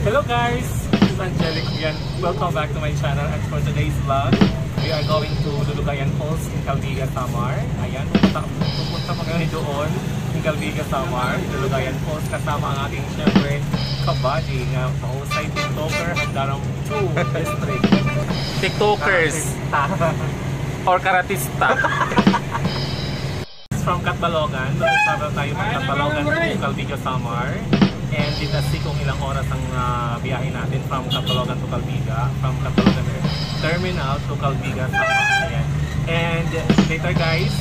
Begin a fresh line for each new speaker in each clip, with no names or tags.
Hello guys, this is Angelic again. Welcome back to my channel, and for today's vlog, we are going to Lulugayan Falls in Calbiga, Samar. Ayan, pupunta pa kami doon in Calbiga, Samar, Lulugayan Falls, kasama ang ating syempre kabady nga mahusay TikToker at darang 2 district. TikTokers or karatista. From Catbalogan, travel tayo from Catbalogan to Calbiga, Samar. And dinasi kung ilang oras ang biyahe natin from Catbalogan to Calbiga, from Catbalogan Terminal to Calbiga, Samar. Ayan. And later guys,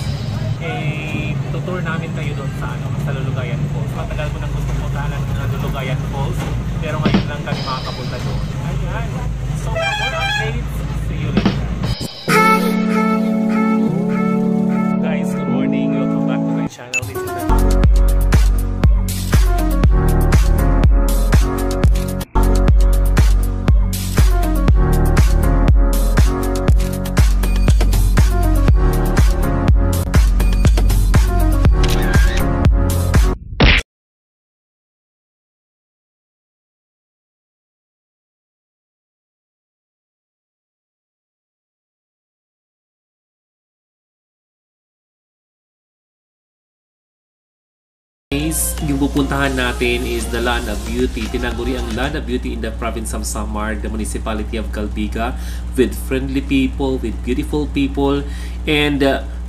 tutur namin kayo doon sa Lulugayan Falls. Matagal ko nang gusto puntahan ng Lulugayan Falls, pero ngayon lang kami makakapunta doon. Ayan. So for more updates, see you later. Guys, good morning. Welcome back to my channel. This is
yung pupuntahan natin is the Land of Beauty. Tinaguri ang Land of Beauty in the province of Samar, the municipality of Calbiga, with friendly people, with beautiful people, and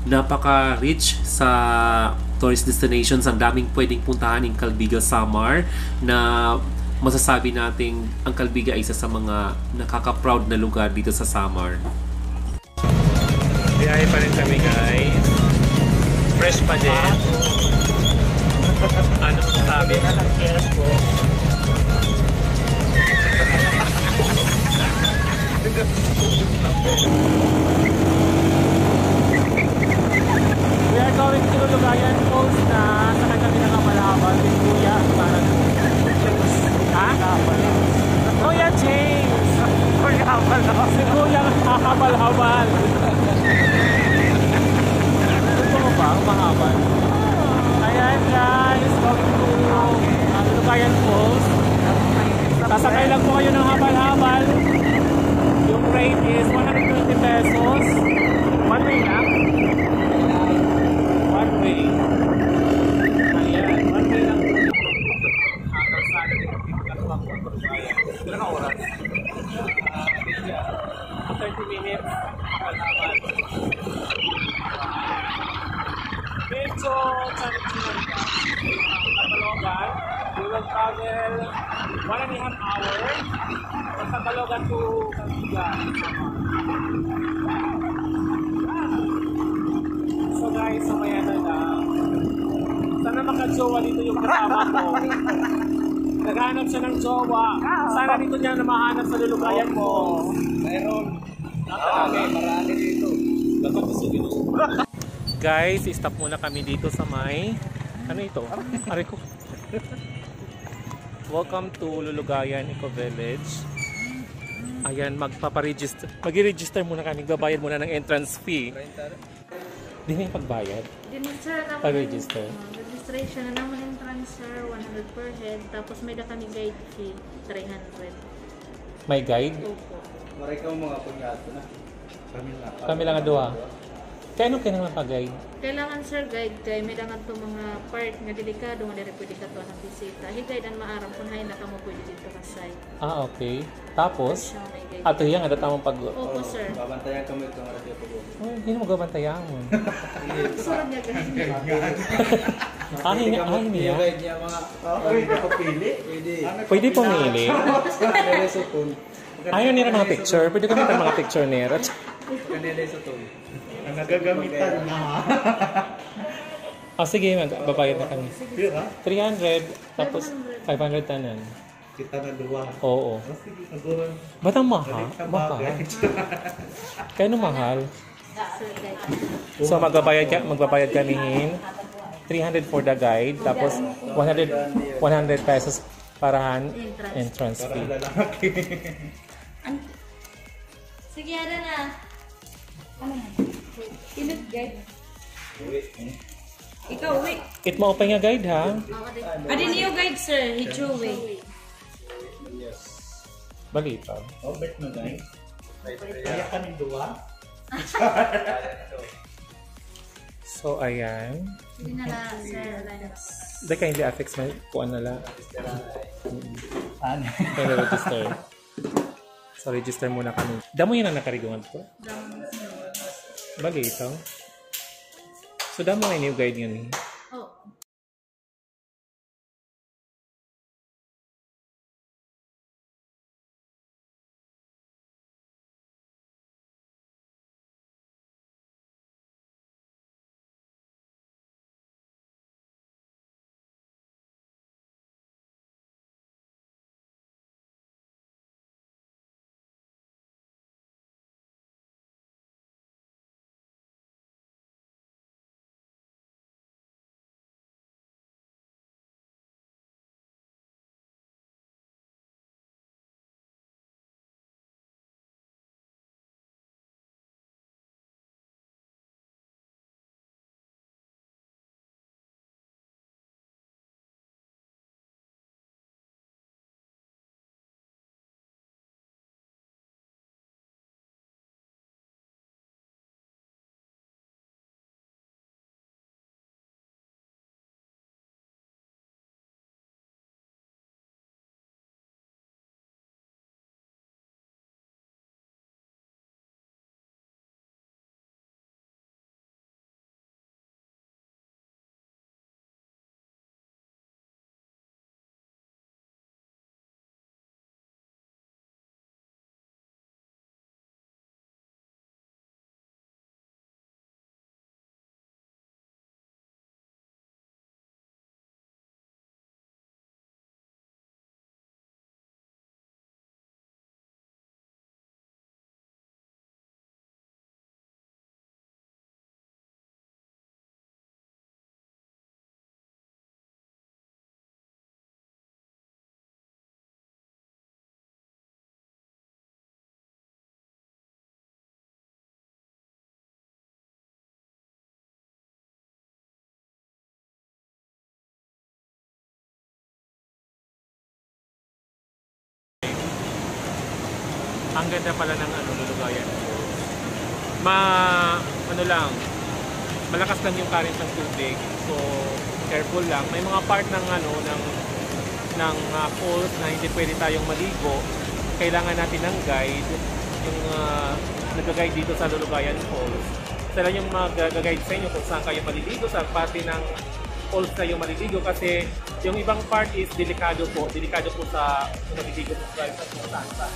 napaka-rich sa tourist destinations. Ang daming pwedeng puntahan in Calbiga, Samar, na masasabi nating ang Calbiga ay isa sa mga nakaka-proud na lugar dito sa Samar.
biyahe pa rin kami guys. Fresh pa din. Ano masasabi? Yes po. We are going to Lulugayan Falls na sa kami ng Malhabal. Kuya, parang ha? Kuya James! Kuya Habal na kasi. Kuya Habal-habal. Gusto mo ba? Mahabal? Ayan guys, going to Lulugayan Falls. Sasakay lang po kayo ng habal-habal. Yung rate is 120 pesos. One way na? One way. Ayan, one way lang. Kalsada din dito kalawang po. Ilang oras? 30 minutes. Habal-habal. Medyo challenging lang ka. Catbalogan, we will travel 1.5 hours from Catbalogan to Calbiga. So guys, mamaya na lang. Sana makajowa dito yung kasama ko. Naghanap siya ng jowa. Sana dito niya na mahanap sa Lulugayan mo. Mayroon. Marami dito. Dapat usugin mo. Guys, stop muna kami dito sa may ano ito? Aray ko. Welcome to Lulugayan Eco Village. Ayan, mag-register muna kami. Magbabayad muna ng entrance fee. Di na yung pagbayad? Pag-register?
Registration na naman yung transfer, 100 per head. Tapos may na kami guide fee, 300.
May guide?
Opo.
Maray ka mga punyato na.
Kami lang doha. Kaya anong kailangan pag-guide?
Kailangan sir guide kay may langan to mga part nga delikado nga diri pwede ka to ang bisita. Higayad ang maaram kun hay na kamo pwede dito ka site.
Ah, okay. Tapos,
Guide.
ato yan, ada tamang pag...
Opo sir.
Babantayan kami itong radio po.
Hindi mo gabantayan mo.
Sunod niya guide.
Ahin niya.
I-guide niya mga kapili. Pwede.
Pwede pumili.
Kanila sa tol.
Ayaw nila mga picture. Pwede kami tayo mga picture nila.
Kanila sa tol.
Ang nagagamitan na.
Sige, magbabayad na kami. 300, tapos 500 tanan.
Kita na duwa.
Oo.
Sige, siguro.
Ba't ang mahal? Mahal? Kaya nung mahal?
Sir guide.
So magbabayad kami 300 for the guide, tapos 100 pesos parahan entrance fee.
Sige, ada na. Ano yan? Init guide. Ikaw, uwi.
It mo pa nga guide ha?
Adi niyo guide, sir. Hichuwi.
Yes.
Balita.
Oh, bet na guys. Kaya kami duwa.
So, ayan.
Hindi na lang, sir.
Dahil ka hindi affects may kuan na lang.
Ano?
Kaya register. So, register muna kami. Damo yun ang nakarigungan ko. Balita. So, damo nga yung guide yun eh.
Oh,
Ang ganda pala ng lulugayan. Ano lang, malakas lang yung current ng tubig. So, careful lang. May mga part ng falls na hindi pwede tayong maligo. Kailangan natin ng guide, yung nag-guide dito sa Lulugayan Falls. Sila yung mag-guide sa inyo kung saan kayo maliligo, sa parte ng falls kayo maliligo kasi yung ibang part is delikado po sa maliligo po guys sa Constanza.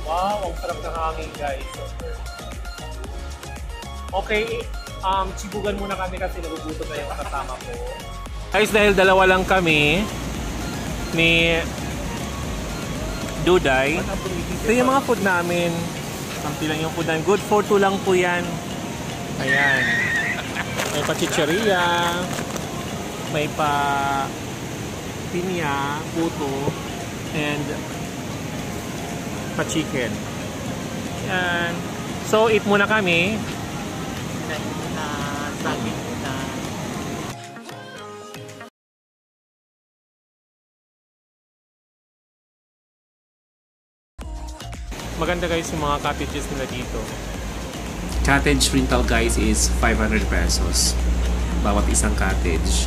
Wow, ang sarap ng hangin guys. Okay, chibugan muna kami kasi nagugutom na yung kasama ko. Guys, dahil dalawa lang kami ni Duday, ito yung mga food namin. Sampi lang yung food namin. Good for 2 lang po yan. Ayan. May pa chicheria, may pa pinya, puto, and pa chicken. Ayan. So, eat muna kami. Maganda guys yung mga cottages nila dito.
Cottage rental guys is 500 pesos. Bawat isang cottage.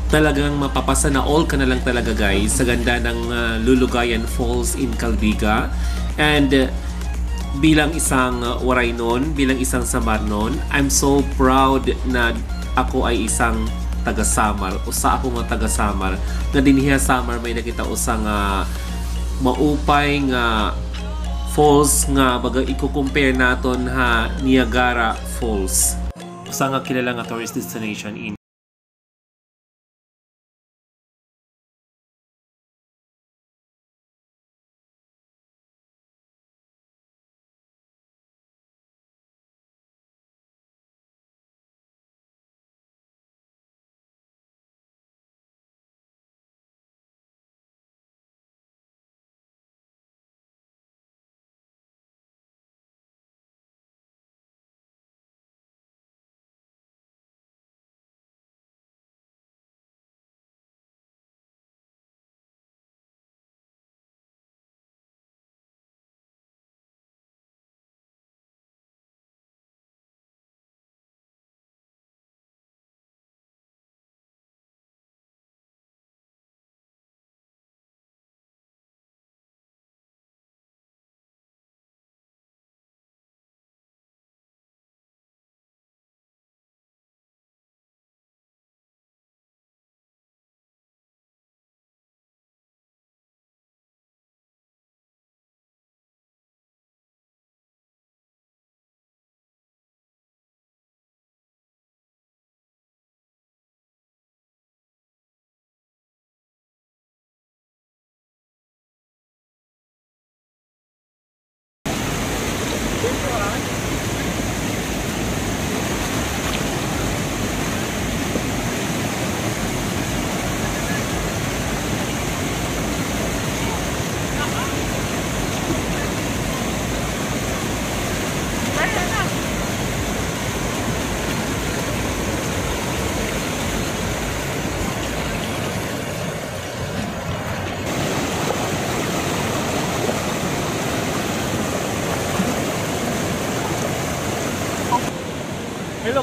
Talagang mapapasa na all ka na lang talaga guys sa ganda ng Lulugayan Falls in Calbiga. And bilang isang waray nun, bilang isang Samar nun, I'm so proud na ako ay isang taga-Samar. Usa ako nga taga-Samar. Na dinhiya Samar may nakita usang maupay nga falls nga baga i-compare naton ha Niagara Falls. Usa nga kilala nga tourist destination in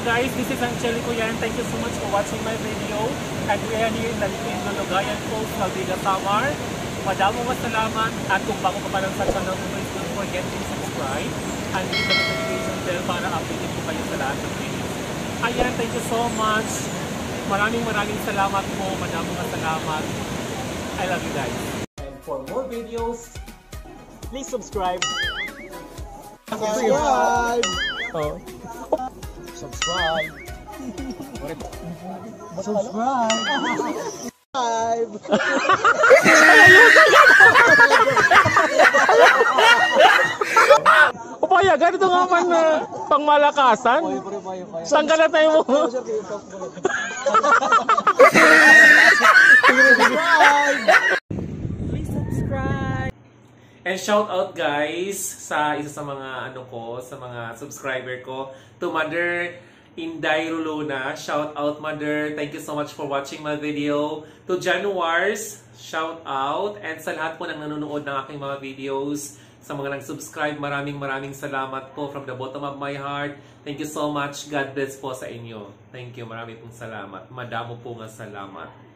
guys, this is Angelico yan. Thank you so much for watching my video. And we are here in Lulugayan Falls, Calbiga, Samar. Madamong salamat. At kung bago ka pa lang sa channel ko, please don't forget to subscribe and hit the notification bell para updated po kayo sa lahat ng videos. Ayan, thank you so much. Maraming salamat po. Madamong salamat. I love you guys.
And for more videos, please subscribe.
Subscribe!
Oh. Subscribe.
Subscribe!
Upaya, ganito nga man pangmalakasan. Sangka na tayo mo.
Please subscribe!
And shout out guys sa isa sa mga sa mga subscriber ko, to Mother Inday Rulona. Shout out Mother. Thank you so much for watching my video. To Januars, shout out. And sa lahat po ng nanonood ng aking mga videos, sa mga nag-subscribe, maraming salamat po from the bottom of my heart. Thank you so much. God bless po sa inyo. Thank you. Marami pong salamat. Madamo po nga salamat.